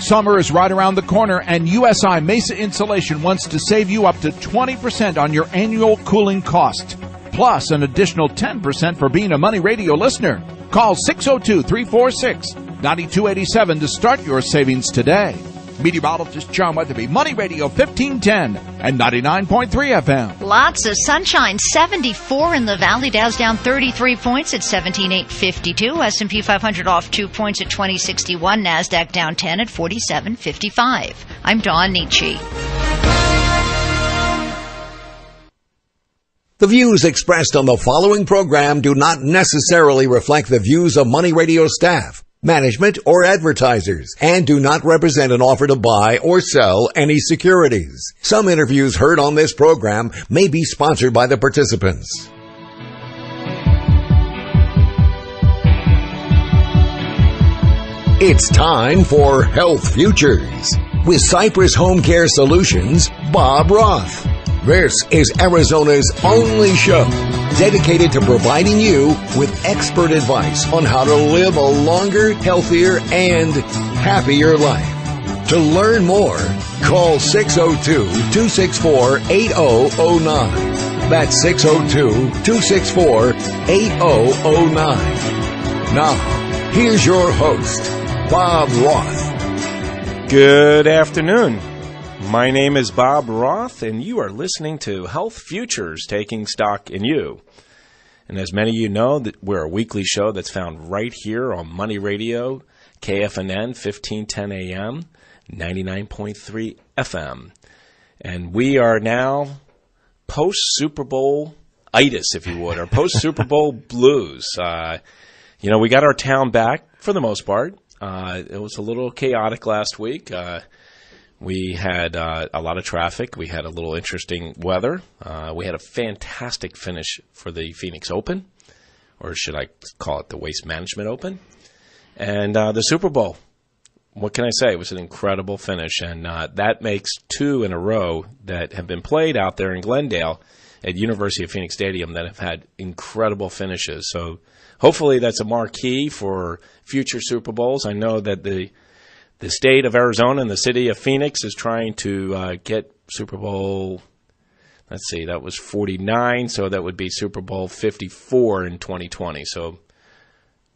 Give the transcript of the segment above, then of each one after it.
Summer is right around the corner, and USI Mesa Insulation wants to save you up to 20% on your annual cooling cost, plus an additional 10% for being a Money Radio listener. Call 602-346-9287 to start your savings today. Meteorologist John Weatherby, Money Radio 1510 and 99.3 FM. Lots of sunshine, 74 in the Valley. Dow's down 33 points at 17,852. S&P 500 off 2 points at 2061. NASDAQ down 10 at 4755. I'm Dawn Nietzsche. The views expressed on the following program do not necessarily reflect the views of Money Radio staff, management, or advertisers, and do not represent an offer to buy or sell any securities. Some interviews heard on this program may be sponsored by the participants. It's time for Health Futures with Cypress Home Care Solutions, Bob Roth. This is Arizona's only show dedicated to providing you with expert advice on how to live a longer, healthier, and happier life. To learn more, call 602-264-8009. That's 602-264-8009. Now, here's your host, Bob Roth. Good afternoon. My name is Bob Roth, and you are listening to Health Futures, Taking Stock in You. And as many of you know, that we're a weekly show that's found right here on Money Radio, KFNN, 1510 AM, 99.3 FM. And we are now post-Super Bowl-itis, if you would, or post-Super Bowl blues. We got our town back for the most part. It was a little chaotic last week. We had a lot of traffic. We had a little interesting weather. We had a fantastic finish for the Phoenix Open, or should I call it the Waste Management Open, and the Super Bowl. What can I say? It was an incredible finish, and that makes 2 in a row that have been played out there in Glendale at University of Phoenix Stadium that have had incredible finishes. So hopefully that's a marquee for future Super Bowls. I know that the state of Arizona and the city of Phoenix is trying to get Super Bowl, that was 49, so that would be Super Bowl 54 in 2020. So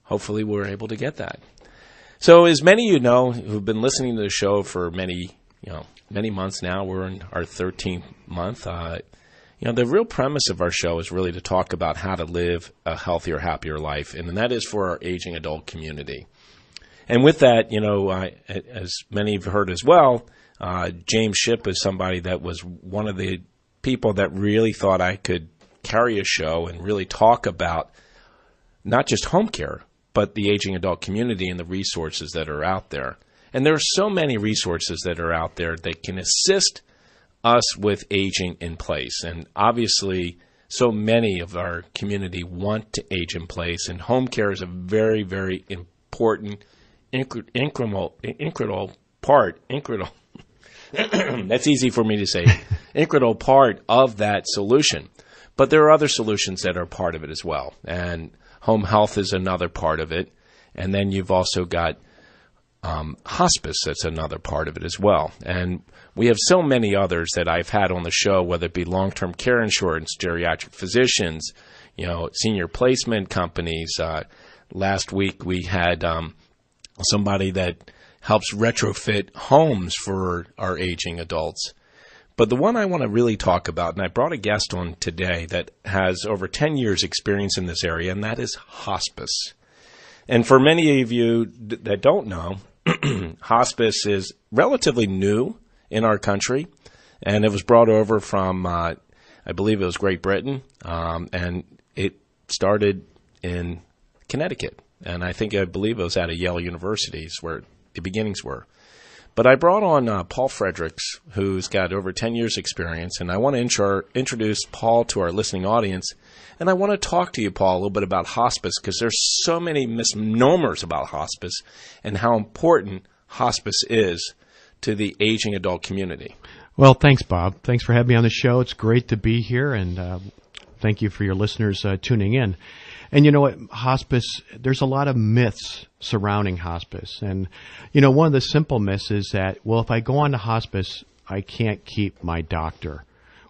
hopefully we're able to get that. So as many of you know who've been listening to the show for many months now, we're in our 13th month. The real premise of our show is really to talk about how to live a healthier, happier life, and that is for our aging adult community. And with that, as many have heard as well, James Shipp is somebody that was one of the people that really thought I could carry a show and really talk about not just home care, but the aging adult community and the resources that are out there. And there are so many resources that are out there that can assist us with aging in place. And obviously, so many of our community want to age in place, and home care is a very, very important incremental part, that's easy for me to say, incremental part of that solution. But there are other solutions that are part of it as well. And home health is another part of it. And then you've also got hospice, that's another part of it as well. And we have so many others that I've had on the show, whether it be long-term care insurance, geriatric physicians, senior placement companies. Last week we had somebody that helps retrofit homes for our aging adults. But the one I want to really talk about, and I brought a guest on today that has over 10 years experience in this area, and that is hospice. And for many of you that don't know, hospice is relatively new in our country, and it was brought over from, I believe it was Great Britain, and it started in Connecticut. And I believe it was out of Yale University where the beginnings were. But I brought on Paul Fedricks, who's got over 10 years experience, and I want to introduce Paul to our listening audience. And I want to talk to you, Paul, a little bit about hospice, because there's so many misnomers about hospice and how important hospice is to the aging adult community. Well, thanks, Bob. Thanks for having me on the show. It's great to be here, and thank you for your listeners tuning in. And you know what, hospice, there's a lot of myths surrounding hospice. And, you know, one of the simple myths is that, well, if I go on to hospice, I can't keep my doctor.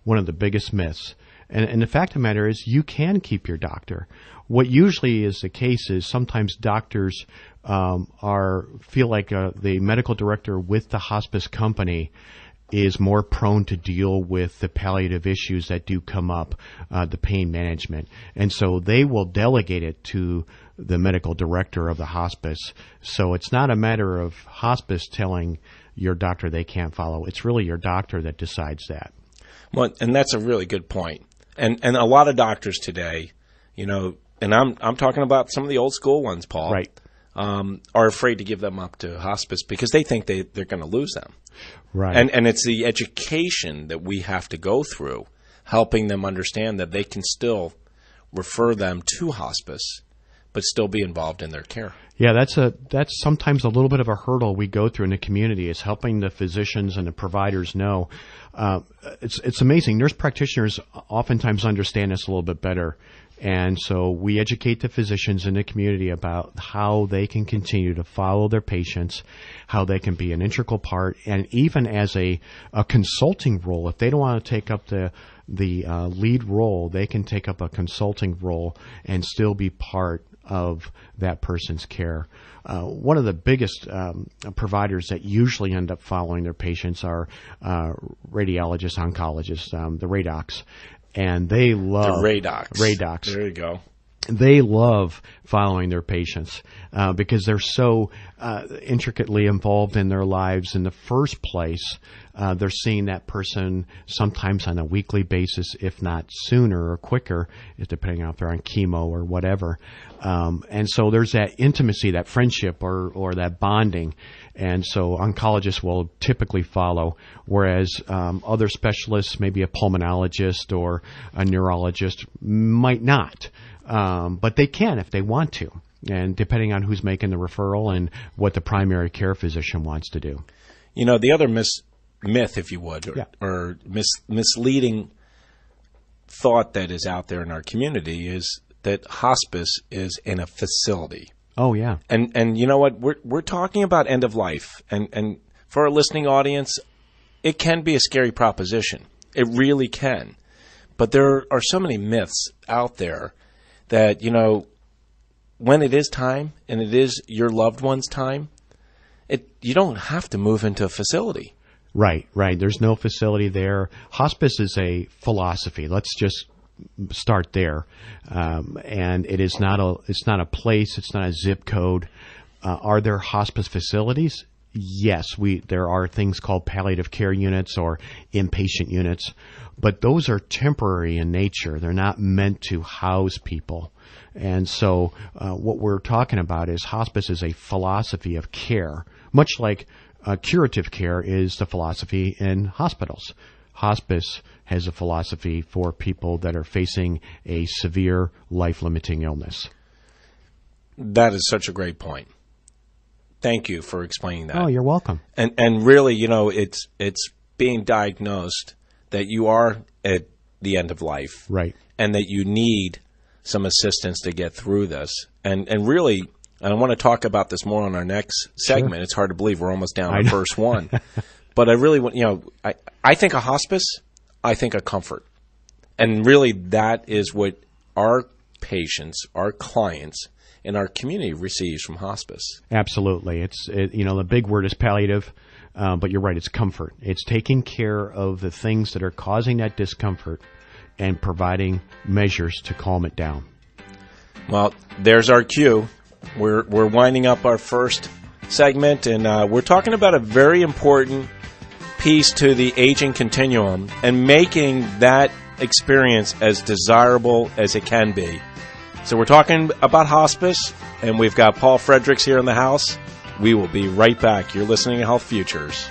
One of the biggest myths. And the fact of the matter is you can keep your doctor. What usually is the case is sometimes doctors feel like the medical director with the hospice company is more prone to deal with the palliative issues that do come up, the pain management. And so they will delegate it to the medical director of the hospice. So it's not a matter of hospice telling your doctor they can't follow. It's really your doctor that decides that. Well, and that's a really good point. And a lot of doctors today, you know, and I'm talking about some of the old school ones, Paul, right, are afraid to give them up to hospice because they think they're going to lose them. Right. And it's the education that we have to go through, helping them understand that they can still refer them to hospice, but still be involved in their care. Yeah, that's sometimes a little bit of a hurdle we go through in the community, is helping the physicians and the providers know. It's amazing. Nurse practitioners oftentimes understand this a little bit better. And so we educate the physicians in the community about how they can continue to follow their patients, how they can be an integral part, and even as a consulting role. If they don't want to take up the lead role, they can take up a consulting role and still be part of that person's care. One of the biggest providers that usually end up following their patients are radiologists, oncologists, the radocs. And they love the radocs. Radocs. There you go. They love following their patients because they're so intricately involved in their lives in the first place. They're seeing that person sometimes on a weekly basis, if not sooner or quicker, depending on if they're on chemo or whatever. And so there's that intimacy, that friendship or that bonding. And so oncologists will typically follow, whereas other specialists, maybe a pulmonologist or a neurologist, might not. But they can if they want to, and depending on who's making the referral and what the primary care physician wants to do. You know, the other myth, if you would, or misleading thought that is out there in our community is that hospice is in a facility. Oh, yeah. And you know what? We're talking about end of life. And for our listening audience, it can be a scary proposition. It really can. But there are so many myths out there that, you know, when it is time and it is your loved one's time, you don't have to move into a facility. Right. There's no facility there. Hospice is a philosophy. Let's just start there. And it's not a place. It's not a zip code. Are there hospice facilities? Yes, there are things called palliative care units or inpatient units, but those are temporary in nature. They're not meant to house people. And so what we're talking about is hospice is a philosophy of care, much like curative care is the philosophy in hospitals. Hospice has a philosophy for people that are facing a severe life-limiting illness. That is such a great point. Thank you for explaining that. Oh, you're welcome. And really, you know, it's being diagnosed that you are at the end of life. Right. And that you need some assistance to get through this. And really, and I want to talk about this more on our next segment. Sure. It's hard to believe we're almost down the first one. But I really want, you know, I think a hospice, I think a comfort. And really that is what our patients, our clients, and our community receives from hospice. Absolutely. The big word is palliative, but you're right, it's comfort. It's taking care of the things that are causing that discomfort and providing measures to calm it down. Well, there's our cue. We're winding up our first segment, and we're talking about a very important piece to the aging continuum and making that experience as desirable as it can be. So we're talking about hospice, and we've got Paul Fedricks here in the house. We will be right back. You're listening to Health Futures.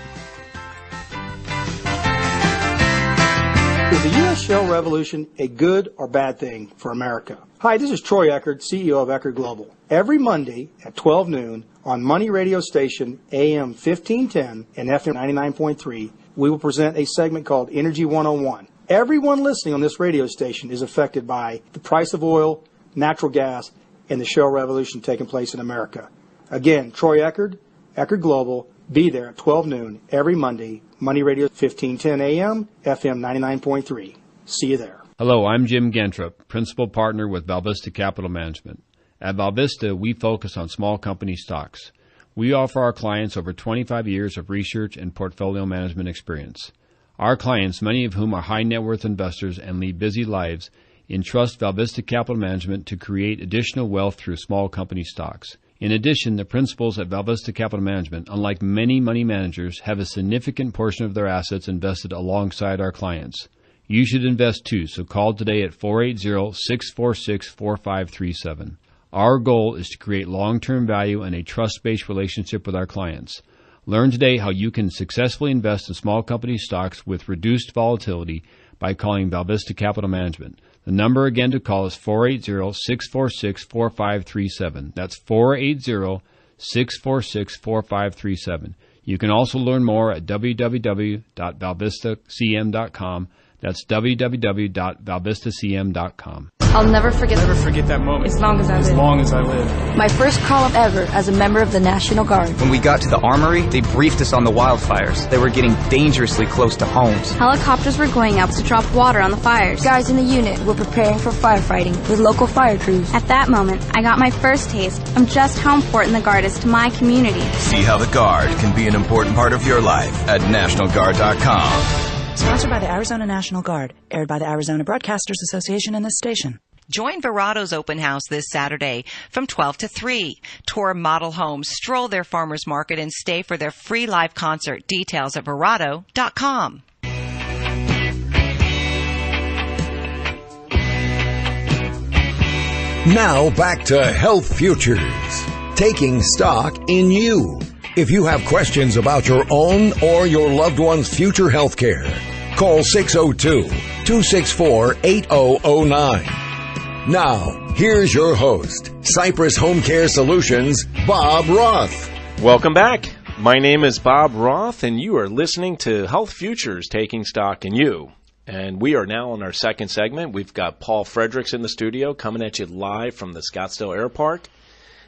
Is the U.S. shale revolution a good or bad thing for America? Hi, this is Troy Eckert, CEO of Eckert Global. Every Monday at 12 noon on Money Radio Station AM 1510 and FM 99.3, we will present a segment called Energy 101. Everyone listening on this radio station is affected by the price of oil, natural gas, and the shale revolution taking place in America. Again, Troy Eckerd, Eckerd Global, be there at 12 noon every Monday, Money Radio 1510 AM, FM 99.3. See you there. Hello, I'm Jim Gentrup, Principal Partner with Valvista Capital Management. At Valvista, we focus on small company stocks. We offer our clients over 25 years of research and portfolio management experience. Our clients, many of whom are high net worth investors and lead busy lives, entrust Valvista Capital Management to create additional wealth through small company stocks. In addition, the principals at Valvista Capital Management, unlike many money managers, have a significant portion of their assets invested alongside our clients. You should invest too, so call today at 480-646-4537. Our goal is to create long-term value and a trust-based relationship with our clients. Learn today how you can successfully invest in small company stocks with reduced volatility by calling Valvista Capital Management. The number again to call is 480-646-4537. That's 480-646-4537. You can also learn more at www.valvistacm.com. That's www.valvistacm.com. I'll never forget that moment. As long as I live. My first call ever as a member of the National Guard. When we got to the armory, they briefed us on the wildfires. They were getting dangerously close to homes. Helicopters were going out to drop water on the fires. Guys in the unit were preparing for firefighting with local fire crews. At that moment, I got my first taste of just how important the Guard is to my community. See how the Guard can be an important part of your life at NationalGuard.com. Sponsored by the Arizona National Guard. Aired by the Arizona Broadcasters Association and this station. Join Verado's open house this Saturday from 12 to 3. Tour model homes, stroll their farmers market, and stay for their free live concert. Details at Verado.com. Now back to Health Futures, taking stock in you. If you have questions about your own or your loved one's future health care, call 602-264-8009. Now, here's your host, Cypress Home Care Solutions, Bob Roth. Welcome back. My name is Bob Roth, and you are listening to Health Futures, Taking Stock in You. And we are now in our second segment. We've got Paul Fedricks in the studio coming at you live from the Scottsdale Air Park.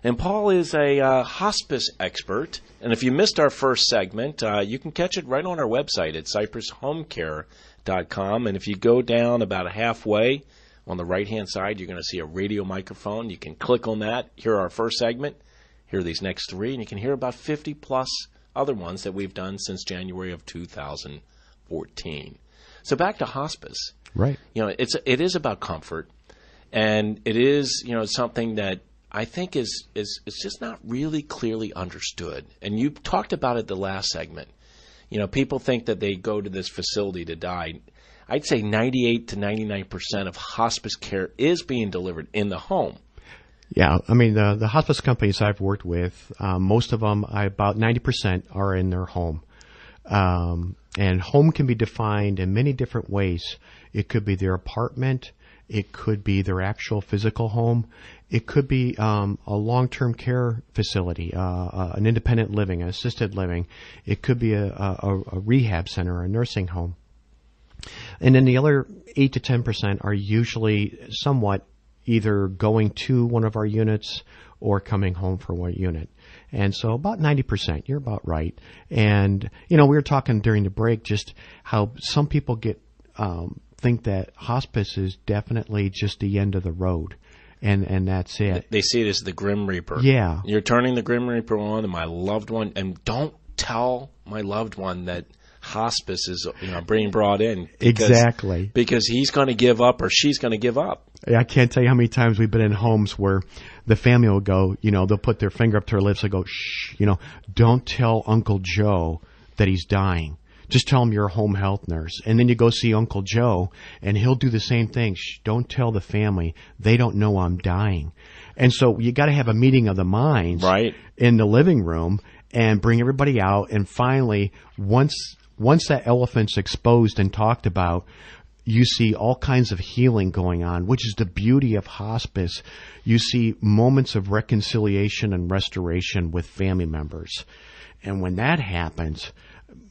And Paul is a hospice expert. And if you missed our first segment, you can catch it right on our website at cypresshomecare.com. And if you go down about halfway on the right-hand side, you're going to see a radio microphone. You can click on that, hear our first segment, hear these next three, and you can hear about 50-plus other ones that we've done since January of 2014. So back to hospice. Right. It is about comfort, and it is, something that I think is just not really clearly understood. And you talked about it the last segment. People think that they go to this facility to die. I'd say 98 to 99% of hospice care is being delivered in the home. Yeah, I mean, the hospice companies I've worked with, most of them, about 90% are in their home. And home can be defined in many different ways. It could be their apartment. It could be their actual physical home. It could be a long-term care facility, an independent living, an assisted living. It could be a rehab center, a nursing home. And then the other 8 to 10% are usually somewhat either going to one of our units or coming home for one unit. And so about 90%, you're about right. And, we were talking during the break just how some people think that hospice is definitely just the end of the road. And that's it. They see it as the Grim Reaper. Yeah. You're turning the Grim Reaper on, and my loved one, and don't tell my loved one that hospice is being brought in. Exactly. Because he's going to give up or she's going to give up. I can't tell you how many times we've been in homes where the family will go, they'll put their finger up to their lips and go, shh, don't tell Uncle Joe that he's dying. Just tell him you're a home health nurse. And then you go see Uncle Joe, and he'll do the same thing. Shh, don't tell the family. They don't know I'm dying. And so you got to have a meeting of the minds in the living room and bring everybody out. And finally, once that elephant's exposed and talked about, you see all kinds of healing going on, which is the beauty of hospice. You see moments of reconciliation and restoration with family members. And when that happens,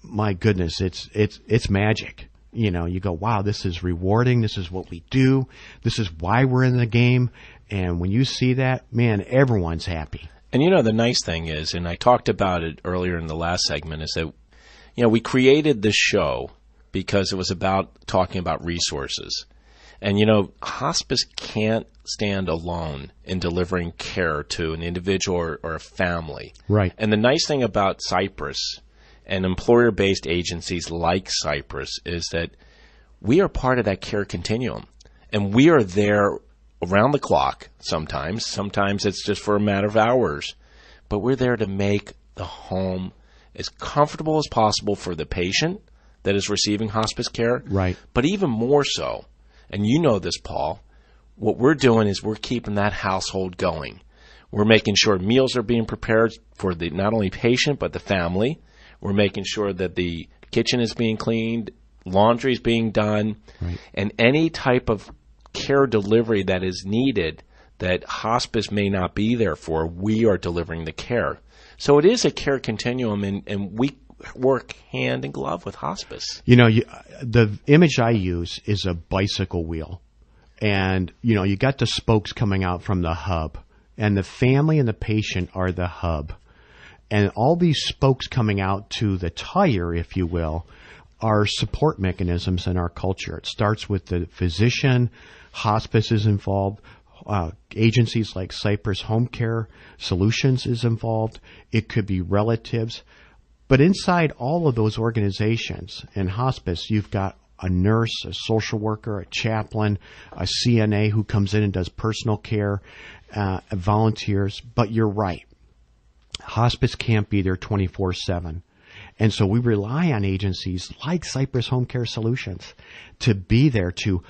my goodness, it's magic. You go, wow, this is rewarding. This is what we do. This is why we're in the game. And when you see that, man, everyone's happy. And the nice thing is, and I talked about it earlier in the last segment, is that, we created this show because it was about talking about resources. And, hospice can't stand alone in delivering care to an individual or a family. Right. And the nice thing about Cypress and employer-based agencies like Cypress is that we are part of that care continuum. And we are there around the clock sometimes. Sometimes it's just for a matter of hours. But we're there to make the home as comfortable as possible for the patient that is receiving hospice care. Right. But even more so, and you know this, Paul, what we're doing is we're keeping that household going. We're making sure meals are being prepared for the not only patient but the family. We're making sure that the kitchen is being cleaned, laundry is being done, right. And any type of care delivery that is needed that hospice may not be there for, we are delivering the care. So it is a care continuum, and we work hand in glove with hospice. The image I use is a bicycle wheel. And, you got the spokes coming out from the hub. And the family and the patient are the hub. And all these spokes coming out to the tire, if you will, are support mechanisms in our culture. It starts with the physician, hospice is involved, agencies like Cypress Home Care Solutions is involved. It could be relatives. But inside all of those organizations in hospice, you've got a nurse, a social worker, a chaplain, a CNA who comes in and does personal care, volunteers. But you're right. Hospice can't be there 24/7. And so we rely on agencies like Cypress Home Care Solutions to be there, to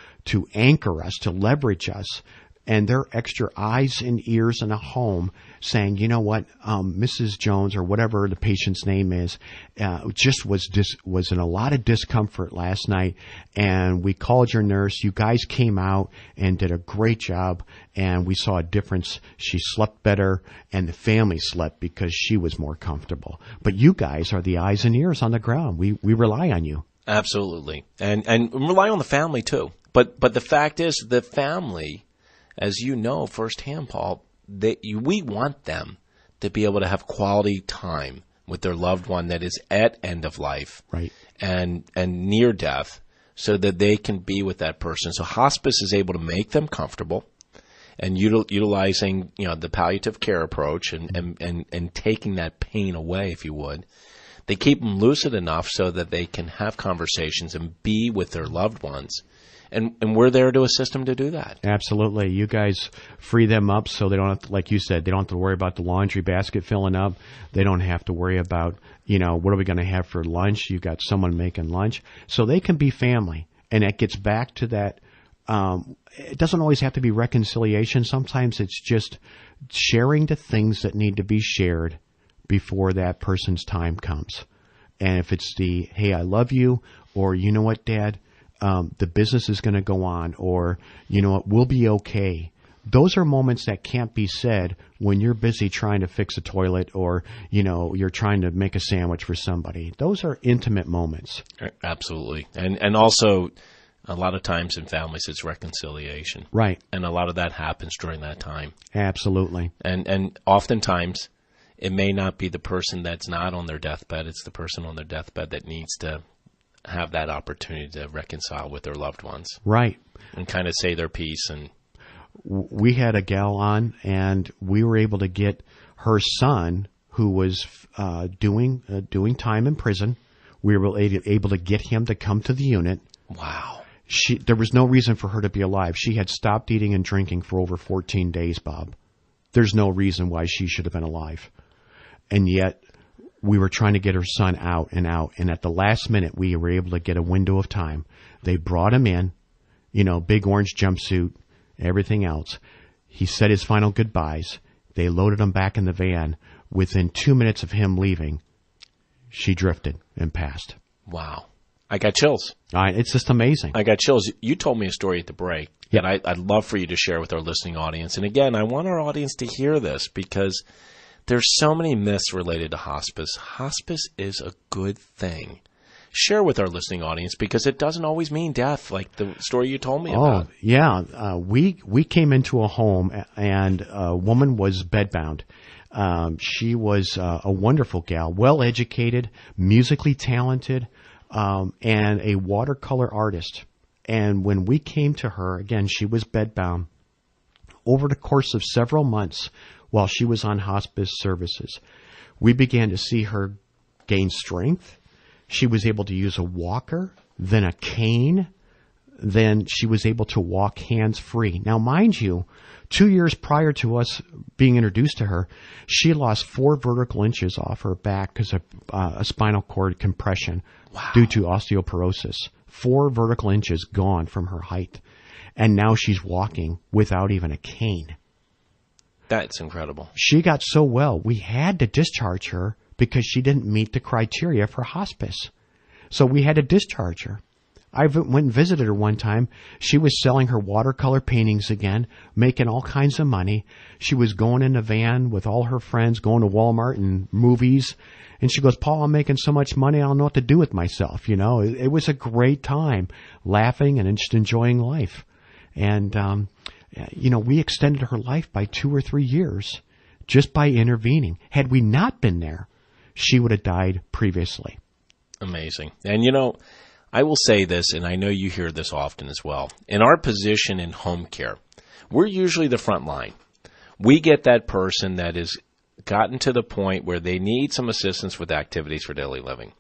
anchor us, to leverage us. And they're extra eyes and ears in a home saying, you know what, Mrs. Jones or whatever the patient's name is, just was in a lot of discomfort last night. And we called your nurse. You guys came out and did a great job. And we saw a difference. She slept better and the family slept because she was more comfortable. But you guys are the eyes and ears on the ground. We rely on you. Absolutely. And rely on the family too. But the fact is the family, as you know firsthand, Paul, we want them to be able to have quality time with their loved one that is at end of life, right, and near death, so that they can be with that person. So hospice is able to make them comfortable, and utilizing the palliative care approach and taking that pain away, if you would. They keep them lucid enough so that they can have conversations and be with their loved ones. And we're there to assist them to do that. Absolutely. You guys free them up so they don't have to, like you said, they don't have to worry about the laundry basket filling up. They don't have to worry about, what are we going to have for lunch? You've got someone making lunch. So they can be family. And it gets back to that. It doesn't always have to be reconciliation. Sometimes it's just sharing the things that need to be shared before that person's time comes. And if it's the, hey, I love you, or you know what, Dad, the business is going to go on, or, we'll be okay. Those are moments that can't be said when you're busy trying to fix a toilet or, you're trying to make a sandwich for somebody. Those are intimate moments. Absolutely. And also, a lot of times in families, it's reconciliation. Right. And a lot of that happens during that time. Absolutely. And oftentimes, it may not be the person that's not on their deathbed. It's the person on their deathbed that needs to have that opportunity to reconcile with their loved ones. Right. And kind of say their piece. And we had a gal on, and we were able to get her son, who was doing time in prison. We were able to get him to come to the unit. Wow. There was no reason for her to be alive. She had stopped eating and drinking for over 14 days, Bob. There's no reason why she should have been alive. And yet, we were trying to get her son out. And at the last minute, we were able to get a window of time. They brought him in, big orange jumpsuit, everything else. He said his final goodbyes. They loaded him back in the van. Within 2 minutes of him leaving, she drifted and passed. Wow. I got chills. It's just amazing. I got chills. You told me a story at the break that I'd love for you to share with our listening audience. And again, I want our audience to hear this because there's so many myths related to hospice. Hospice is a good thing. share with our listening audience, because it doesn't always mean death, like the story you told me about. Oh, yeah. We came into a home, and a woman was bedbound. She was a wonderful gal, well-educated, musically talented, and a watercolor artist. And when we came to her, again, she was bedbound. Over the course of several months, while she was on hospice services, we began to see her gain strength. She was able to use a walker, then a cane, then she was able to walk hands-free. Now, mind you, 2 years prior to us being introduced to her, she lost 4 vertical inches off her back because of a spinal cord compression due to osteoporosis. 4 vertical inches gone from her height. And now she's walking without even a cane. That's incredible. She got so well, we had to discharge her because she didn't meet the criteria for hospice. So we had to discharge her. I went and visited her one time. She was selling her watercolor paintings again, making all kinds of money. She was going in a van with all her friends, going to Walmart and movies. And she goes, Paul, I'm making so much money, I don't know what to do with myself. You know, it was a great time, laughing and just enjoying life. And, you know, we extended her life by 2 or 3 years just by intervening. Had we not been there, she would have died previously. Amazing. And, you know, I will say this, and I know you hear this often as well. In our position in home care, we're usually the front line. We get that person that has gotten to the point where they need some assistance with activities for daily living.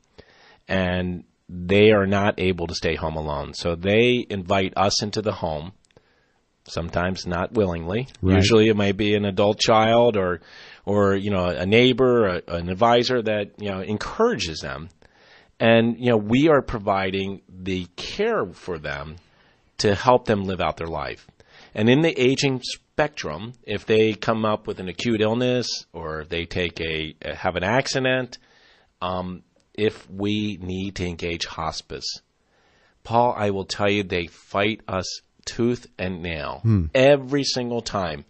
And they are not able to stay home alone. So they invite us into the home, sometimes not willingly. Right. Usually it might be an adult child or you know, a neighbor, an advisor that, you know, encourages them. And, you know, we are providing the care for them to help them live out their life. And in the aging spectrum, if they come up with an acute illness or they have an accident, if we need to engage hospice, Paul, I will tell you, they fight us tooth and nail every single time.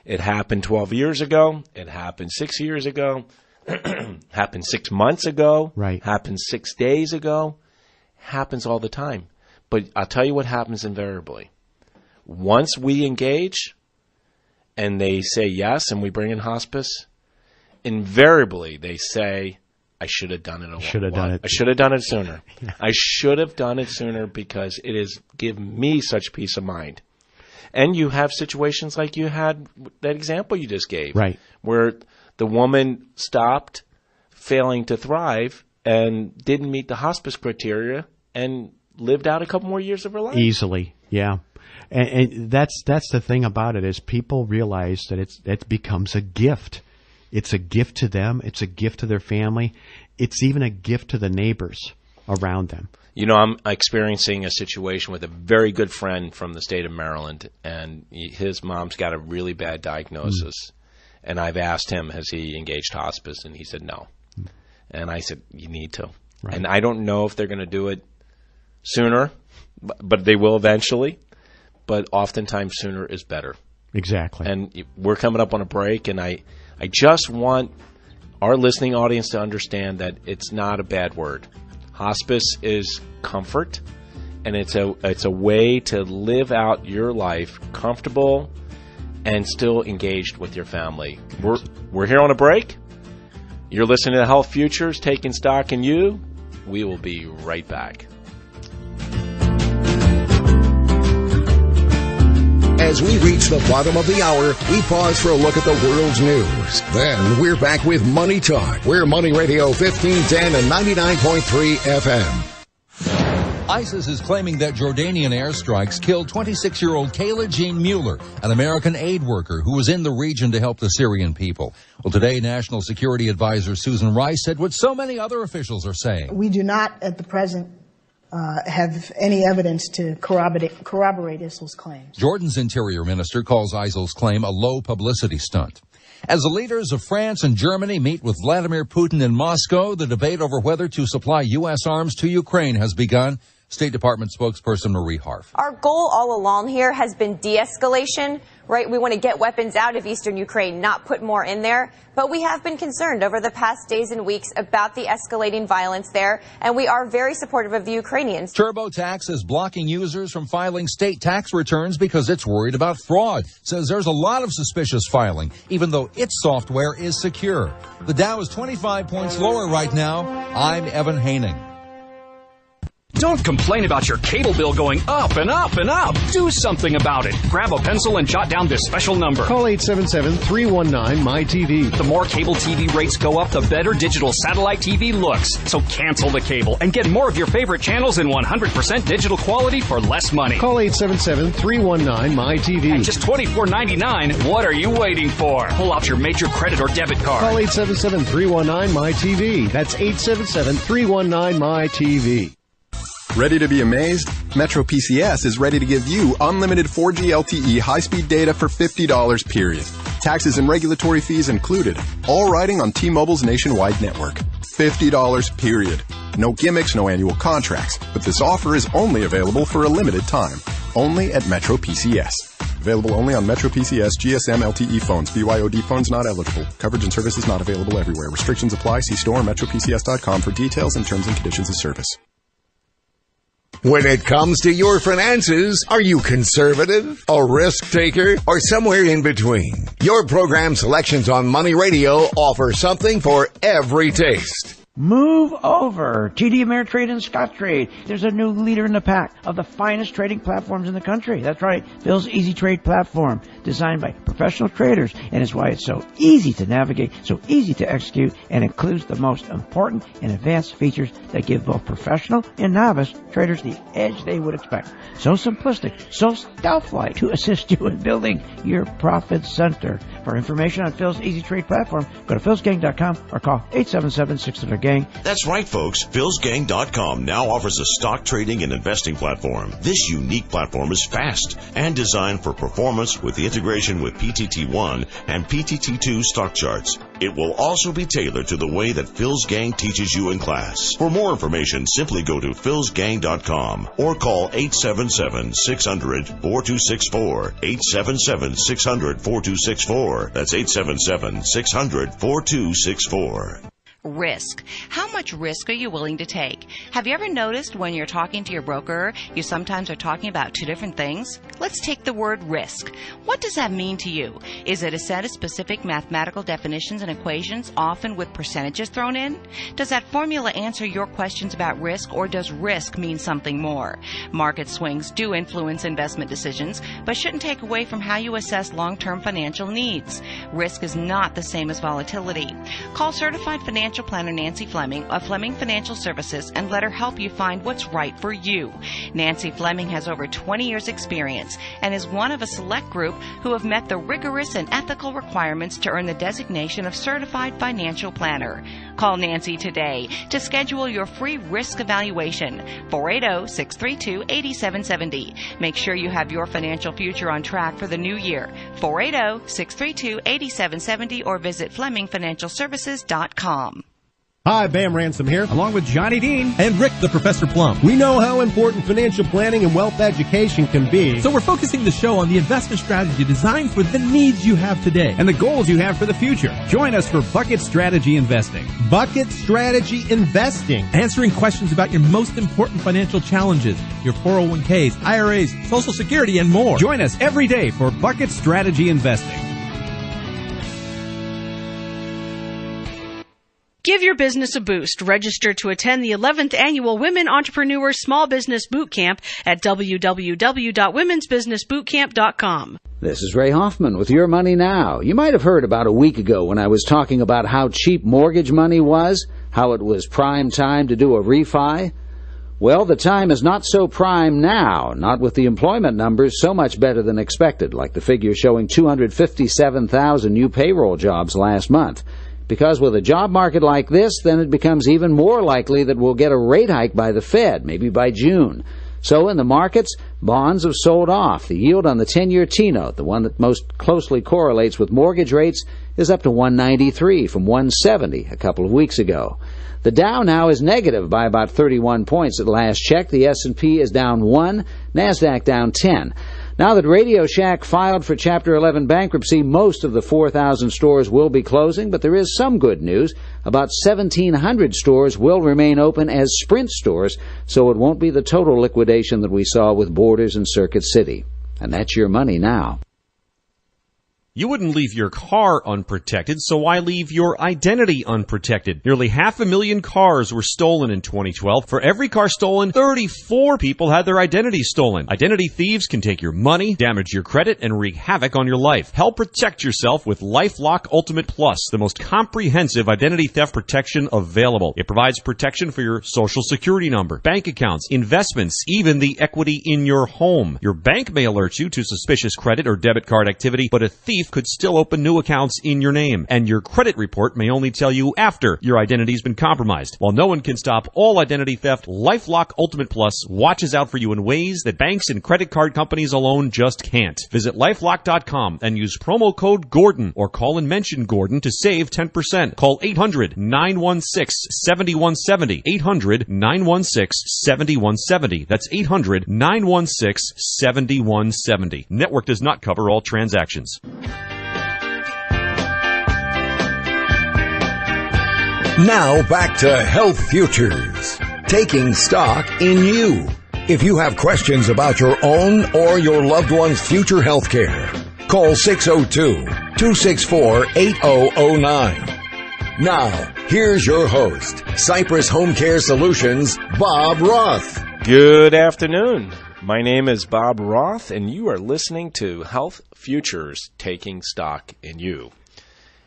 It happened 12 years ago. It happened 6 years ago. Happened 6 months ago. Right. Happened 6 days ago. Happens all the time. But I'll tell you what happens invariably. Once we engage and they say yes and we bring in hospice, invariably they say, I should have done it. I should have done it sooner. Yeah. I should have done it sooner because it has given me such peace of mind. And you have situations like you had that example you just gave. Right. Where the woman stopped failing to thrive and didn't meet the hospice criteria and lived out a couple more years of her life. Easily, yeah. And that's the thing about it is people realize that it becomes a gift. It's a gift to them. It's a gift to their family. It's even a gift to the neighbors around them. You know, I'm experiencing a situation with a very good friend from the state of Maryland, and his mom's got a really bad diagnosis. And I've asked him, has he engaged hospice? And he said no. And I said, you need to. Right. And I don't know if they're going to do it sooner, but they will eventually. But oftentimes sooner is better. Exactly. And we're coming up on a break, and I just want our listening audience to understand that it's not a bad word. Hospice is comfort, and it's a way to live out your life comfortable and still engaged with your family. We're here on a break. You're listening to Health Futures, taking stock in you. We will be right back. As we reach the bottom of the hour, we pause for a look at the world's news. Then we're back with Money Talk. We're Money Radio 1510 and 99.3 FM. ISIS is claiming that Jordanian airstrikes killed 26-year-old Kayla Jean Mueller, an American aid worker who was in the region to help the Syrian people. Well, today, National Security Advisor Susan Rice said what so many other officials are saying. We do not, at the present, have any evidence to corroborate ISIL's claims. Jordan's interior minister calls ISIL's claim a low publicity stunt. As the leaders of France and Germany meet with Vladimir Putin in Moscow, the debate over whether to supply U.S. arms to Ukraine has begun. State Department spokesperson Marie Harf. Our goal all along here has been de-escalation, right? We want to get weapons out of eastern Ukraine, not put more in there. But we have been concerned over the past days and weeks about the escalating violence there, and we are very supportive of the Ukrainians. TurboTax is blocking users from filing state tax returns because it's worried about fraud. Says there's a lot of suspicious filing, even though its software is secure. The Dow is 25 points lower right now. I'm Evan Haining. Don't complain about your cable bill going up and up and up. Do something about it. Grab a pencil and jot down this special number. Call 877-319-MyTV. The more cable TV rates go up, the better digital satellite TV looks. So cancel the cable and get more of your favorite channels in 100% digital quality for less money. Call 877-319-MyTV. At just $24.99, what are you waiting for? Pull out your major credit or debit card. Call 877-319-MyTV. That's 877-319-MyTV. Ready to be amazed? Metro PCS is ready to give you unlimited 4G LTE high-speed data for $50, period. Taxes and regulatory fees included. All riding on T-Mobile's nationwide network. $50, period. No gimmicks, no annual contracts. But this offer is only available for a limited time. Only at Metro PCS. Available only on Metro PCS GSM LTE phones. BYOD phones not eligible. Coverage and services not available everywhere. Restrictions apply. See store metropcs.com for details and terms and conditions of service. When it comes to your finances, are you conservative, a risk taker, or somewhere in between? Your program selections on Money Radio offer something for every taste. Move over. TD Ameritrade and Scottrade. There's a new leader in the pack of the finest trading platforms in the country. That's right, Phil's Easy Trade platform, designed by professional traders, and is why it's so easy to navigate, so easy to execute, and includes the most important and advanced features that give both professional and novice traders the edge they would expect. So simplistic, so stealth-like to assist you in building your profit center. For information on Phil's Easy Trade platform, go to philsgang.com or call 877-600-GANG. That's right, folks. philsgang.com now offers a stock trading and investing platform. This unique platform is fast and designed for performance with the integration with PTT1 and PTT2 stock charts. It will also be tailored to the way that Phil's Gang teaches you in class. For more information, simply go to philsgang.com or call 877-600-4264. 877-600-4264. That's 877-600-4264. Risk. How much risk are you willing to take? Have you ever noticed when you're talking to your broker, you sometimes are talking about two different things? Let's take the word risk. What does that mean to you? Is it a set of specific mathematical definitions and equations, often with percentages thrown in? Does that formula answer your questions about risk, or does risk mean something more? Market swings do influence investment decisions, but shouldn't take away from how you assess long-term financial needs. Risk is not the same as volatility. Call certified financial planner Nancy Fleming of Fleming Financial Services and let her help you find what's right for you. Nancy Fleming has over 20 years experience and is one of a select group who have met the rigorous and ethical requirements to earn the designation of Certified Financial Planner. Call Nancy today to schedule your free risk evaluation. 480-632-8770. Make sure you have your financial future on track for the new year. 480-632-8770 or visit FlemingFinancialServices.com. Hi, Bam Ransom here, along with Johnny Dean and Rick the Professor Plum. We know how important financial planning and wealth education can be, so we're focusing the show on the investment strategy designed for the needs you have today and the goals you have for the future. Join us for Bucket Strategy Investing. Bucket Strategy Investing. Answering questions about your most important financial challenges, your 401ks, IRAs, Social Security, and more. Join us every day for Bucket Strategy Investing. Give your business a boost. Register to attend the 11th Annual Women Entrepreneurs Small Business Boot Camp at www.womensbusinessbootcamp.com. This is Ray Hoffman with Your Money Now. You might have heard about a week ago when I was talking about how cheap mortgage money was, how it was prime time to do a refi. Well, the time is not so prime now, not with the employment numbers so much better than expected, like the figure showing 257,000 new payroll jobs last month. Because with a job market like this, then it becomes even more likely that we'll get a rate hike by the Fed, maybe by June. So in the markets, bonds have sold off. The yield on the 10-year T-note, the one that most closely correlates with mortgage rates, is up to 193 from 170 a couple of weeks ago. The Dow now is negative by about 31 points at last check. The S&P is down 1, NASDAQ down 10. Now that Radio Shack filed for Chapter 11 bankruptcy, most of the 4,000 stores will be closing, but there is some good news. About 1,700 stores will remain open as Sprint stores, so it won't be the total liquidation that we saw with Borders and Circuit City. And that's your money now. You wouldn't leave your car unprotected, so why leave your identity unprotected? Nearly 500,000 cars were stolen in 2012. For every car stolen, 34 people had their identity stolen. Identity thieves can take your money, damage your credit, and wreak havoc on your life. Help protect yourself with LifeLock Ultimate Plus, the most comprehensive identity theft protection available. It provides protection for your social security number, bank accounts, investments, even the equity in your home. Your bank may alert you to suspicious credit or debit card activity, but a thief could still open new accounts in your name, and your credit report may only tell you after your identity's been compromised. While no one can stop all identity theft, LifeLock Ultimate Plus watches out for you in ways that banks and credit card companies alone just can't. Visit LifeLock.com and use promo code Gordon or call and mention Gordon to save 10%. Call 800-916-7170. 800-916-7170. That's 800-916-7170. Network does not cover all transactions. Now back to Health Futures, taking stock in you. If you have questions about your own or your loved one's future health care, call 602-264-8009. Now, here's your host, Cypress Home Care Solutions, Bob Roth. Good afternoon. My name is Bob Roth, and you are listening to Health Futures, taking stock in you.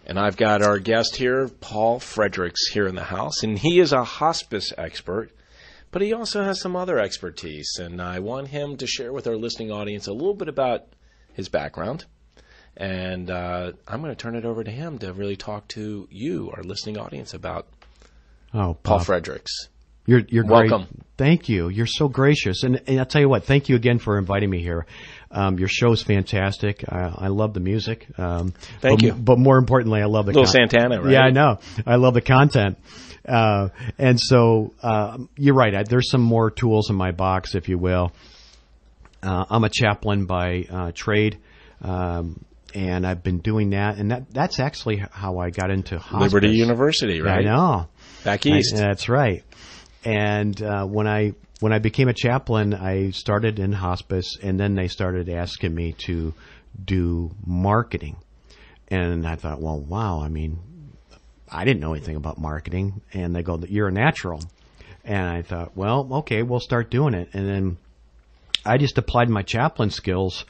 And I've got our guest here, Paul Fedricks, here in the house, and he is a hospice expert, but he also has some other expertise, and I want him to share with our listening audience a little bit about his background, and I'm going to turn it over to him to really talk to you, our listening audience, about Paul Fedricks. You're welcome. Great. Thank you. You're so gracious. And I'll tell you what, thank you again for inviting me here. Your show's fantastic. I love the music. Thank you. But more importantly, I love the Little Santana, right? Yeah, I know. I love the content. And so you're right. There's some more tools in my box, if you will. I'm a chaplain by trade. And I've been doing that. And that's actually how I got into hospice. Liberty University, right? I know. Back east. That's right. And when I became a chaplain, I started in hospice, and then they started asking me to do marketing. And I thought, well, wow, I mean, I didn't know anything about marketing. And they go, you're a natural. And I thought, well, okay, we'll start doing it. And then I just applied my chaplain skills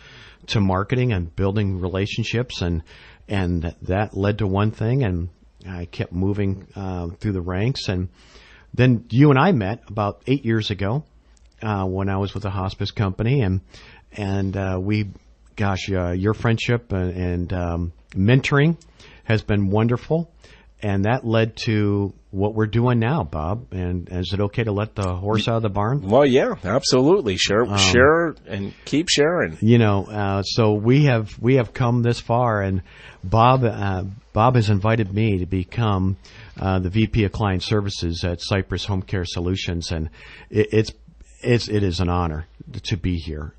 to marketing and building relationships, and that led to one thing, and I kept moving through the ranks. And then you and I met about 8 years ago when I was with a hospice company, and your friendship and mentoring has been wonderful, and that led to what we're doing now, Bob. And is it okay to let the horse out of the barn? Well, yeah, absolutely. Share and keep sharing. So we have come this far, and Bob has invited me to become the VP of Client Services at Cypress Home Care Solutions, and it is an honor to be here.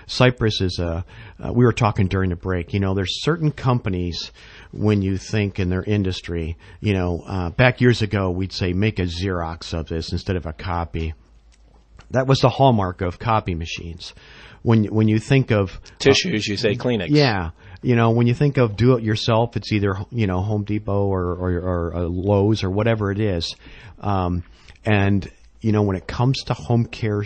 Cypress is we were talking during the break, there's certain companies, when you think in their industry, back years ago, we'd say make a Xerox of this instead of a copy. That was the hallmark of copy machines. When you think of tissues, you say Kleenex. Yeah. When you think of do-it-yourself, it's either, Home Depot or Lowe's or whatever it is. And when it comes to home care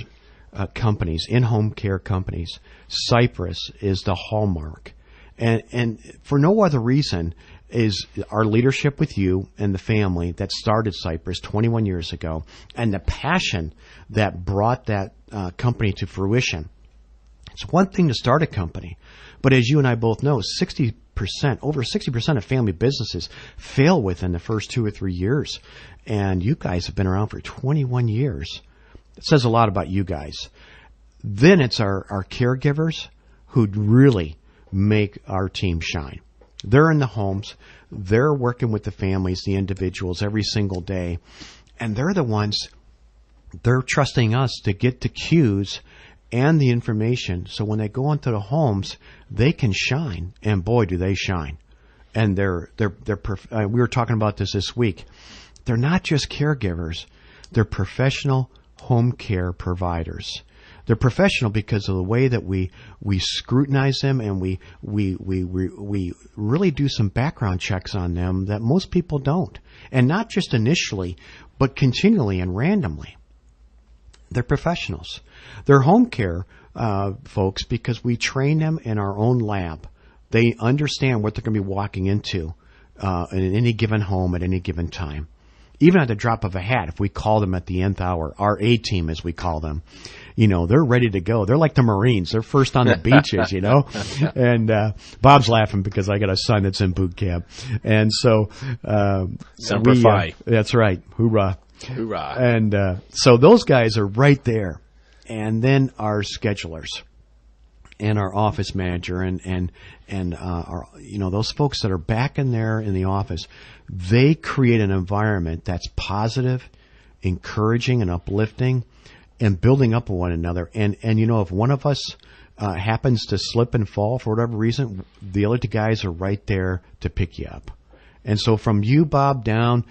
companies, in-home care companies, Cypress is the hallmark. And for no other reason is our leadership with you and the family that started Cypress 21 years ago, and the passion that brought that company to fruition. It's one thing to start a company, but as you and I both know, over 60% of family businesses fail within the first 2 or 3 years. And you guys have been around for 21 years. It says a lot about you guys. Then it's our caregivers who really make our team shine. They're in the homes. They're working with the families, the individuals every single day. And they're the ones, they're trusting us to get the cues and the information, so when they go into the homes, they can shine, and boy, do they shine. And we were talking about this week. They're not just caregivers; they're professional home care providers. They're professional because of the way that we scrutinize them, and we really do some background checks on them that most people don't, and not just initially, but continually and randomly. They're professionals. They're home care folks because we train them in our own lab. They understand what they're going to be walking into in any given home at any given time. Even at the drop of a hat, if we call them at the nth hour, our A-team, as we call them, they're ready to go. They're like the Marines. They're first on the beaches, And Bob's laughing because I got a son that's in boot camp. And so Semper Fi. That's right. Hoorah. Hoorah. And so those guys are right there. And then our schedulers and our office manager and our, those folks that are back in there in the office, they create an environment that's positive, encouraging, and uplifting, and building up one another. And if one of us happens to slip and fall for whatever reason, the other two guys are right there to pick you up. And so from you, Bob, down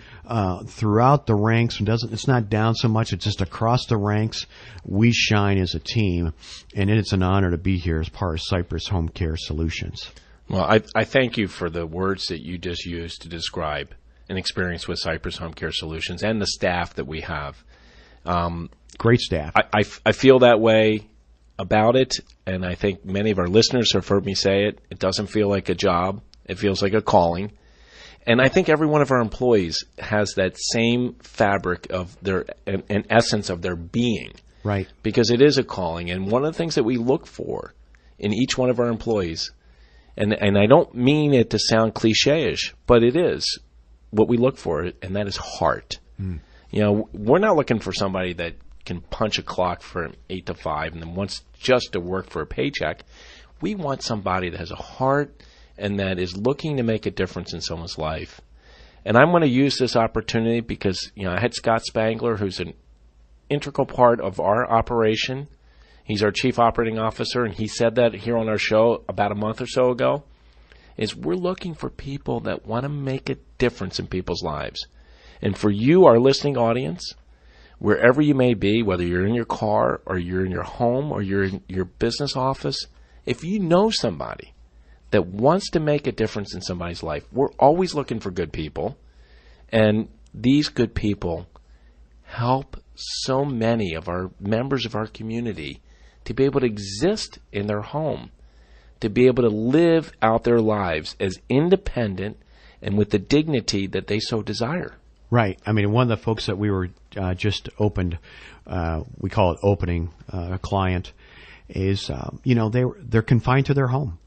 throughout the ranks, it's not down so much, it's just across the ranks, we shine as a team. And it's an honor to be here as part of Cypress Home Care Solutions. Well, I thank you for the words that you just used to describe an experience with Cypress Home Care Solutions and the staff that we have. Great staff. I feel that way about it, and I think many of our listeners have heard me say it. It doesn't feel like a job. It feels like a calling. And I think every one of our employees has that same fabric of an essence of their being. Right. Because it is a calling. And one of the things that we look for in each one of our employees, and I don't mean it to sound cliche-ish, but it is what we look for, and that is heart. We're not looking for somebody that can punch a clock from 8 to 5 and then wants just to work for a paycheck. We want somebody that has a heart and that is looking to make a difference in someone's life. And I'm going to use this opportunity because, I had Scott Spangler, who's an integral part of our operation. He's our chief operating officer, and he said that here on our show about a month or so ago, is we're looking for people that want to make a difference in people's lives. And for you, our listening audience, wherever you may be, whether you're in your car or you're in your home or you're in your business office, if you know somebody that wants to make a difference in somebody's life, we're always looking for good people. And these good people help so many of our members of our community to be able to exist in their home, to be able to live out their lives as independent and with the dignity that they so desire. Right. I mean, one of the folks that we were just opened, we call it opening a client, is, they're confined to their home.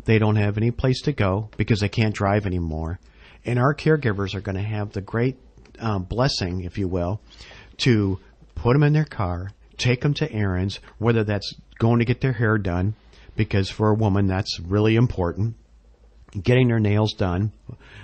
They don't have any place to go because they can't drive anymore. And our caregivers are going to have the great blessing, if you will, to put them in their car, take them to errands, whether that's going to get their hair done, because for a woman that's really important, getting their nails done,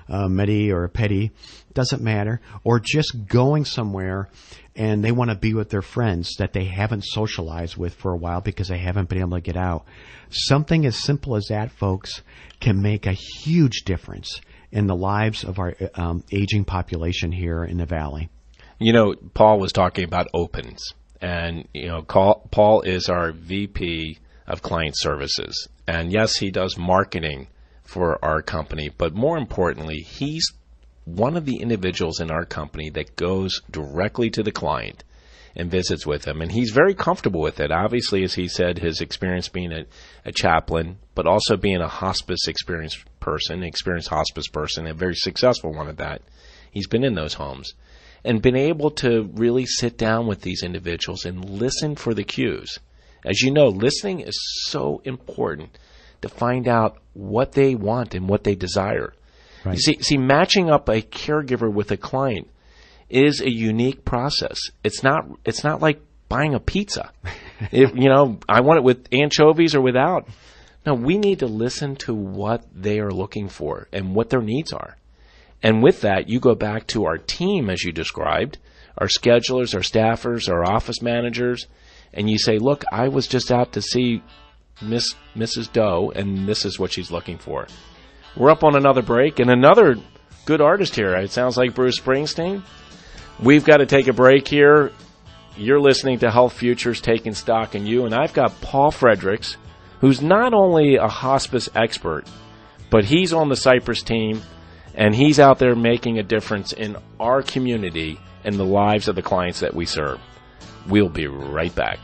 medi or pedi, doesn't matter, or just going somewhere and they want to be with their friends that they haven't socialized with for a while because they haven't been able to get out. Something as simple as that, folks, can make a huge difference in the lives of our aging population here in the Valley. Paul was talking about opens, and Paul is our VP of Client Services, and yes, he does marketing for our company, but more importantly, he's one of the individuals in our company that goes directly to the client and visits with them, and he's very comfortable with it. Obviously, as he said, his experience being a chaplain, but also being a hospice experienced hospice person, a very successful one at that. He's been in those homes and been able to really sit down with these individuals and listen for the cues. As you know, listening is so important to find out what they want and what they desire. Right. You see, matching up a caregiver with a client is a unique process. It's not like buying a pizza. I want it with anchovies or without. No, we need to listen to what they are looking for and what their needs are. And with that, you go back to our team, as you described, our schedulers, our staffers, our office managers, and you say, look, I was just out to see Mrs. Doe, and this is what she's looking for. We're up on another break, and another good artist here. It sounds like Bruce Springsteen. We've got to take a break here. You're listening to Health Futures, Taking Stock in You, and I've got Paul Fedricks, who's not only a hospice expert, but he's on the Cypress team, and he's out there making a difference in our community and the lives of the clients that we serve. We'll be right back.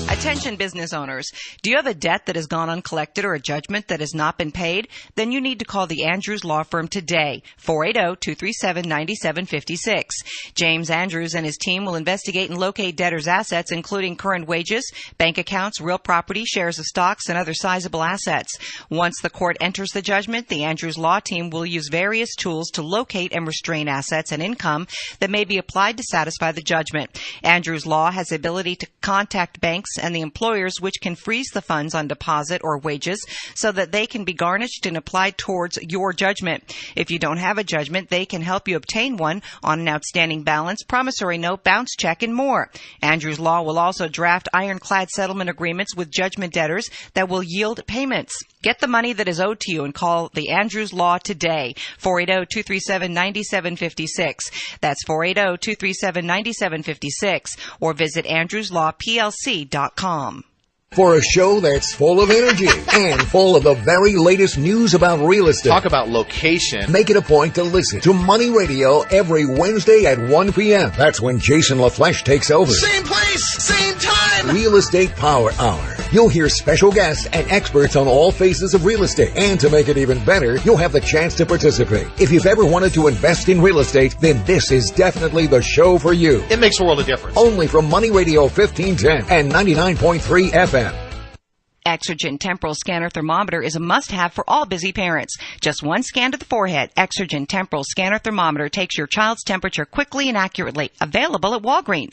Attention business owners. Do you have a debt that has gone uncollected or a judgment that has not been paid? Then you need to call the Andrews Law Firm today, 480-237-9756. James Andrews and his team will investigate and locate debtors' assets, including current wages, bank accounts, real property, shares of stocks, and other sizable assets. Once the court enters the judgment, the Andrews Law Team will use various tools to locate and restrain assets and income that may be applied to satisfy the judgment. Andrews Law has the ability to contact banks and the employers which can freeze the funds on deposit or wages so that they can be garnished and applied towards your judgment. If you don't have a judgment, they can help you obtain one on an outstanding balance, promissory note, bounce check, and more. Andrews Law will also draft ironclad settlement agreements with judgment debtors that will yield payments. Get the money that is owed to you and call the Andrews Law today, 480-237-9756. That's 480-237-9756, or visit andrewslawplc.com. For a show that's full of energy and full of the very latest news about real estate. Talk about location. Make it a point to listen to Money Radio every Wednesday at 1 p.m. That's when Jason LaFleche takes over. Same place, same time. Real Estate Power Hour. You'll hear special guests and experts on all phases of real estate. And to make it even better, you'll have the chance to participate. If you've ever wanted to invest in real estate, then this is definitely the show for you. It makes a world of difference. Only from Money Radio 1510 and 99.3 FM. Exergen Temporal Scanner Thermometer is a must-have for all busy parents. Just one scan to the forehead. Exergen Temporal Scanner Thermometer takes your child's temperature quickly and accurately. Available at Walgreens.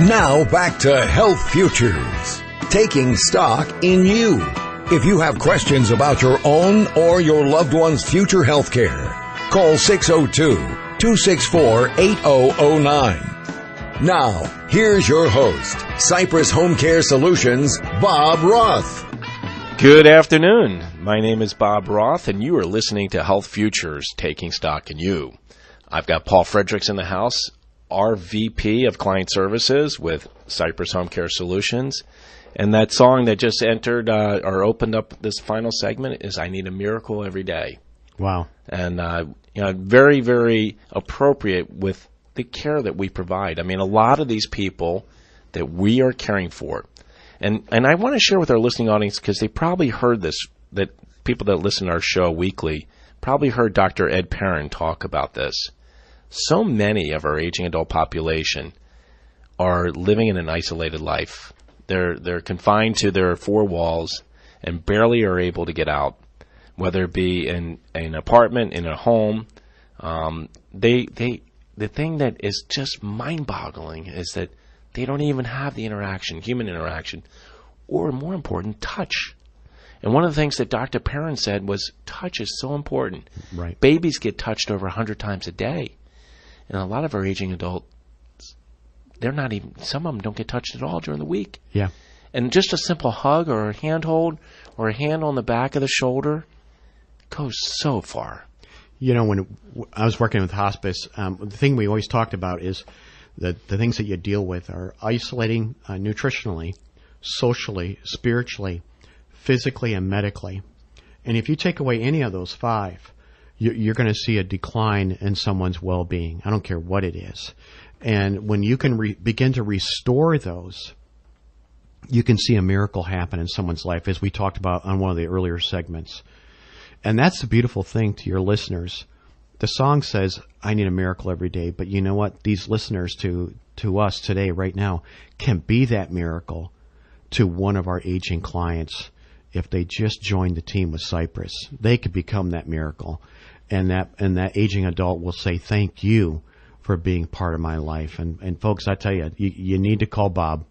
Now back to Health Futures, taking stock in you. If you have questions about your own or your loved one's future health care, call 602-264-8009. Now, here's your host, Cypress Home Care Solutions, Bob Roth. Good afternoon. My name is Bob Roth, and you are listening to Health Futures, Taking Stock in You. I've got Paul Fedricks in the house, our VP of Client Services with Cypress Home Care Solutions. And that song that just entered or opened up this final segment is I Need a Miracle Every Day. Wow. And very, very appropriate with the care that we provide. I mean, a lot of these people that we are caring for. And I want to share with our listening audience, because they probably heard this, that people that listen to our show weekly probably heard Dr. Ed Perrin talk about this. So many of our aging adult population are living in an isolated life. They're confined to their four walls and barely are able to get out, whether it be in an apartment, in a home. The thing that is just mind-boggling is that they don't even have the interaction, human interaction, or more important, touch. And one of the things that Dr. Perrin said was touch is so important. Right. Babies get touched over 100 times a day. And a lot of our aging adults, some of them don't get touched at all during the week. Yeah. And just a simple hug or a handhold or a hand on the back of the shoulder goes so far. You know, when I was working with hospice, the thing we always talked about is the things that you deal with are isolating nutritionally, socially, spiritually, physically, and medically. And if you take away any of those five, you're going to see a decline in someone's well-being. I don't care what it is. And when you can begin to restore those, you can see a miracle happen in someone's life, as we talked about on one of the earlier segments. And that's the beautiful thing to your listeners. The song says, I need a miracle every day. But you know what? These listeners to us today, right now, can be that miracle to one of our aging clients. If they just join the team with Cypress, they could become that miracle. And that aging adult will say, thank you for being part of my life. And folks, I tell you, you need to call Bob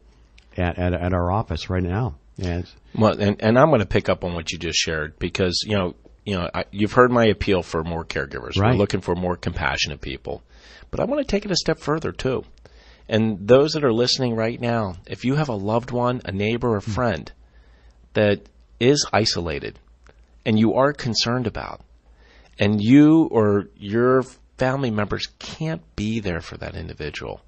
at our office right now. Yes. Well, and I'm going to pick up on what you just shared because, you've heard my appeal for more caregivers. Right. We're looking for more compassionate people. But I want to take it a step further, too. And those that are listening right now, if you have a loved one, a neighbor, a friend that is isolated and you are concerned about, and you or your family members can't be there for that individual,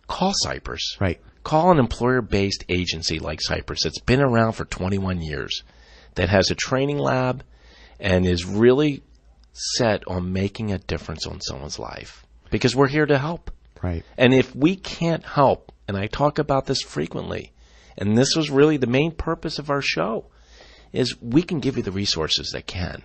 call Cypress. Right. Call an employer-based agency like Cypress that's been around for 21 years, that has a training lab, and is really set on making a difference on someone's life. Because we're here to help. Right. And if we can't help, and I talk about this frequently, and this was really the main purpose of our show, is we can give you the resources that can.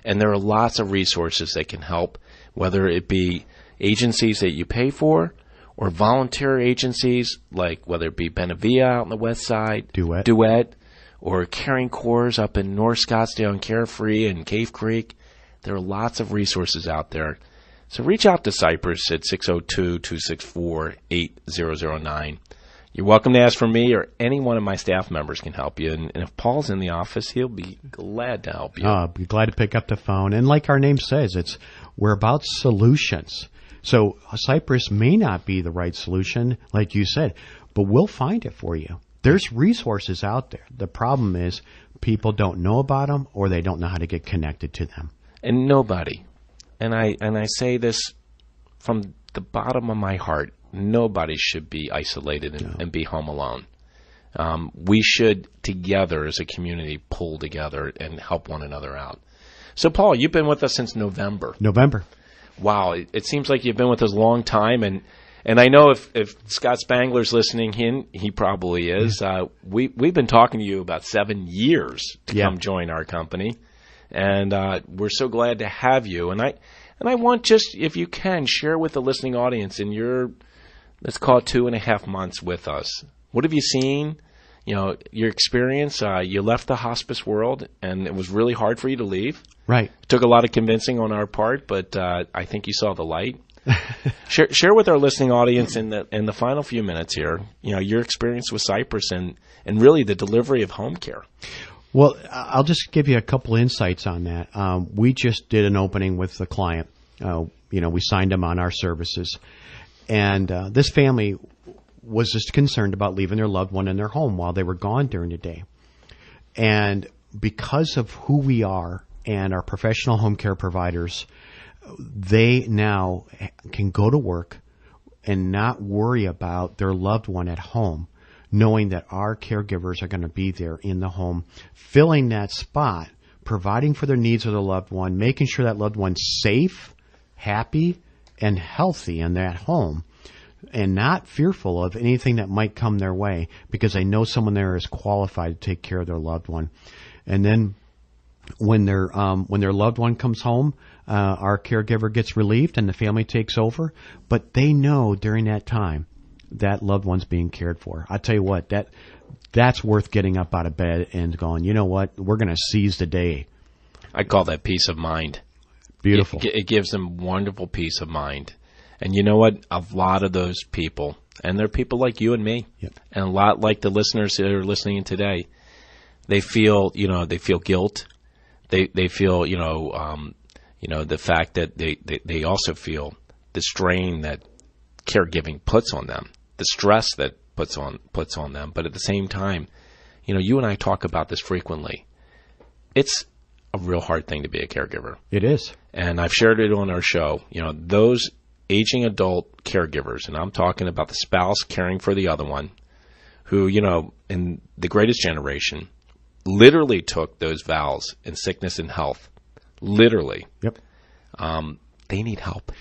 And there are lots of resources that can help, whether it be agencies that you pay for, or volunteer agencies like whether it be Benavia out on the west side, Duet, or Caring Corps up in North Scottsdale and Carefree and Cave Creek. There are lots of resources out there. So reach out to Cypress at 602-264-8009. You're welcome to ask for me, or any one of my staff members can help you. And if Paul's in the office, he'll be glad to help you. I'll be glad to pick up the phone. And like our name says, we're about solutions. So Cypress may not be the right solution, like you said, but we'll find it for you. There's resources out there. The problem is people don't know about them, or they don't know how to get connected to them. And nobody, and I say this from the bottom of my heart, nobody should be isolated and be home alone. We should together as a community pull together and help one another out. So Paul, you've been with us since November. Wow, it seems like you've been with us a long time, and I know if Scott Spangler's listening, he probably is. We've been talking to you about 7 years to come join our company, and we're so glad to have you. And I want, just if you can, share with the listening audience in your, let's call it 2.5 months with us. What have you seen? Your experience. You left the hospice world, and it was really hard for you to leave. Right. It took a lot of convincing on our part, but I think you saw the light. Share with our listening audience in the final few minutes here, your experience with Cypress and really the delivery of home care. Well, I'll just give you a couple insights on that. We just did an opening with the client. We signed them on our services, and this family was just concerned about leaving their loved one in their home while they were gone during the day. And because of who we are and our professional home care providers, they now can go to work and not worry about their loved one at home, knowing that our caregivers are going to be there in the home, filling that spot, providing for their needs of the loved one, making sure that loved one's safe, happy, and healthy in that home, and not fearful of anything that might come their way, because they know someone there is qualified to take care of their loved one. And then when their loved one comes home, our caregiver gets relieved and the family takes over. But they know during that time that loved one's being cared for. I tell you what, that's worth getting up out of bed and going, you know what, we're going to seize the day. I call that peace of mind. Beautiful. It gives them wonderful peace of mind. And you know what? A lot of those people, and they're people like you and me, and a lot like the listeners that are listening in today, they feel guilt. They feel, the fact that they also feel the strain that caregiving puts on them, the stress that puts on them. But at the same time, you and I talk about this frequently. It's a real hard thing to be a caregiver. It is. And I've shared it on our show. Those aging adult caregivers, and I'm talking about the spouse caring for the other one, who, in the greatest generation, literally took those vows in sickness and health. Literally. Yep. They need help.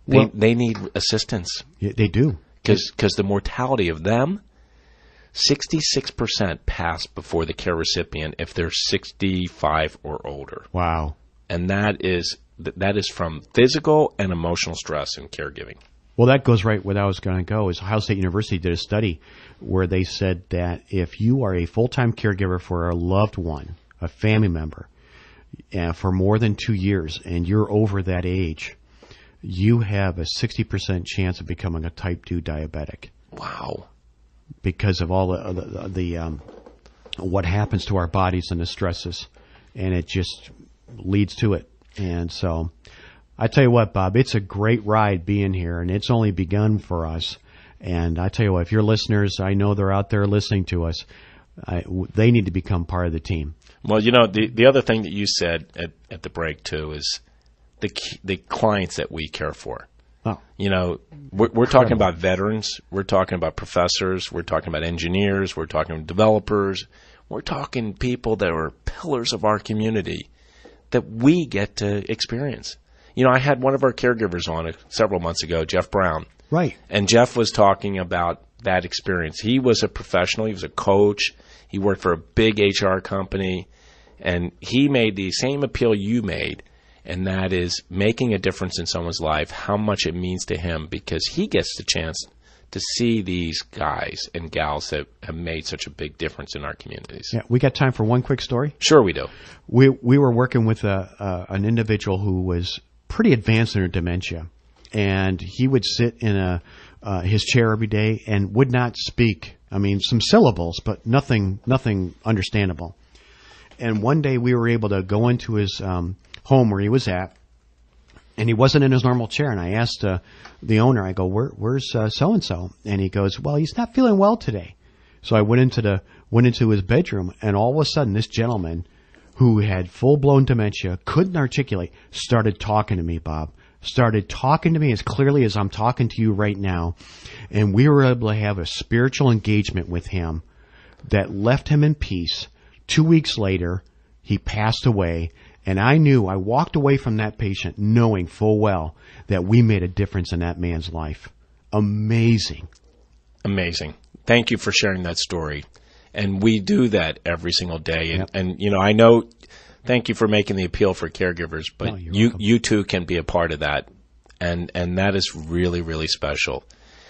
They need assistance. Yeah, they do. Because the mortality of them, 66% pass before the care recipient if they're 65 or older. Wow. And that is from physical and emotional stress in caregiving. Well, that goes right where I was going to go. Is Ohio State University did a study where they said that if you are a full-time caregiver for a loved one, a family member, for more than 2 years, and you're over that age, you have a 60% chance of becoming a type 2 diabetic. Wow. Because of all the what happens to our bodies and the stresses, and it just leads to it. And so I tell you what, Bob, it's a great ride being here, and it's only begun for us. And I tell you what, if your listeners, I know they're out there listening to us, they need to become part of the team. Well, you know, the other thing that you said at the break, too, is the clients that we care for. Oh. You know, we're talking about veterans. We're talking about professors. We're talking about engineers. We're talking developers. We're talking people that are pillars of our community that we get to experience. You know, I had one of our caregivers on several months ago, Jeff Brown. Right. And Jeff was talking about that experience. He was a professional. He was a coach. He worked for a big HR company. And he made the same appeal you made, and that is making a difference in someone's life, how much it means to him, because he gets the chance to see these guys and gals that have made such a big difference in our communities. Yeah, we got time for one quick story? Sure we do. We were working with an individual who was pretty advanced in her dementia, and he would sit in his chair every day and would not speak. I mean, some syllables, but nothing understandable. And one day we were able to go into his home where he was at, and he wasn't in his normal chair. And I asked the owner, I go, where's so-and-so? And he goes, well, he's not feeling well today. So I went into his bedroom, and all of a sudden this gentleman who had full-blown dementia, couldn't articulate, started talking to me, Bob. Started talking to me as clearly as I'm talking to you right now. And we were able to have a spiritual engagement with him that left him in peace. 2 weeks later, he passed away. And I walked away from that patient knowing full well that we made a difference in that man's life. Amazing. Amazing. Thank you for sharing that story. And we do that every single day. And, Yep. and you know, I know, thank you for making the appeal for caregivers, but you too can be a part of that. And that is really, really special.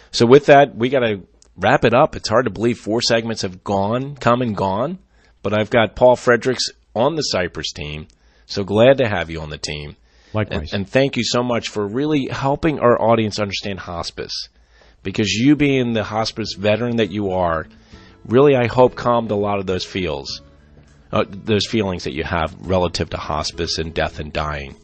So with that, we got to wrap it up. It's hard to believe 4 segments have come and gone. But I've got Paul Fedricks on the Cypress team. So glad to have you on the team. Likewise. And thank you so much for really helping our audience understand hospice. Because you being the hospice veteran that you are, really I hope calmed a lot of those feelings that you have relative to hospice and death and dying.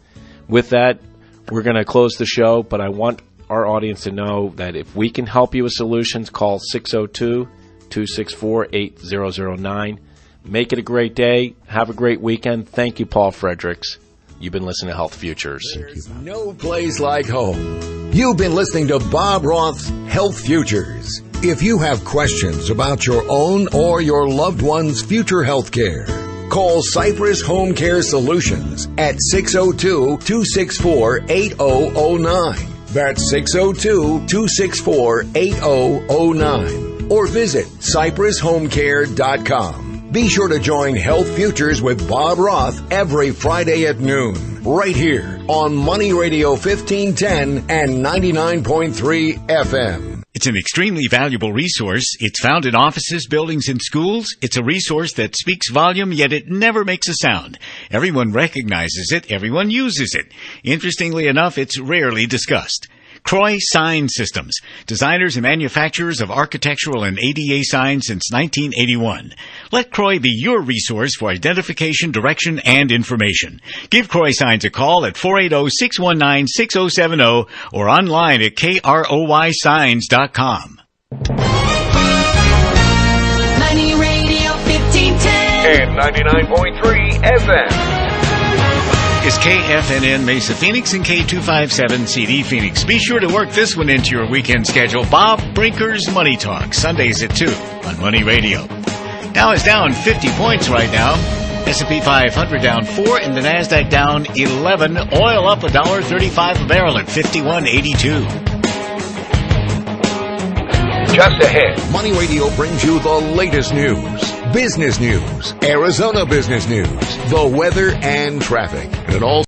With that, we're going to close the show, but I want our audience to know that if we can help you with solutions, call 602-264-8009. Make it a great day. Have a great weekend. Thank you, Paul Fedricks. You've been listening to Health Futures. There's no place like home. You've been listening to Bob Roth's Health Futures. If you have questions about your own or your loved one's future health care, call Cypress Home Care Solutions at 602-264-8009. That's 602-264-8009. Or visit cypresshomecare.com. Be sure to join Health Futures with Bob Roth every Friday at noon, right here on Money Radio 1510 and 99.3 FM. It's an extremely valuable resource. It's found in offices, buildings, and schools. It's a resource that speaks volume, yet it never makes a sound. Everyone recognizes it. Everyone uses it. Interestingly enough, it's rarely discussed. Croy Sign Systems, designers and manufacturers of architectural and ADA signs since 1981. Let Croy be your resource for identification, direction, and information. Give Croy Signs a call at 480-619-6070 or online at kroysigns.com. Money Radio 1510 and 99.3 FM. Is KFNN Mesa Phoenix and K257 CD Phoenix. Be sure to work this one into your weekend schedule. Bob Brinker's Money Talk, Sundays at 2 on Money Radio. Dow is down 50 points right now. S&P 500 down 4 and the NASDAQ down 11. Oil up $1.35 a barrel at $51.82. Just ahead, Money Radio brings you the latest news, business news, Arizona business news, the weather and traffic, and all.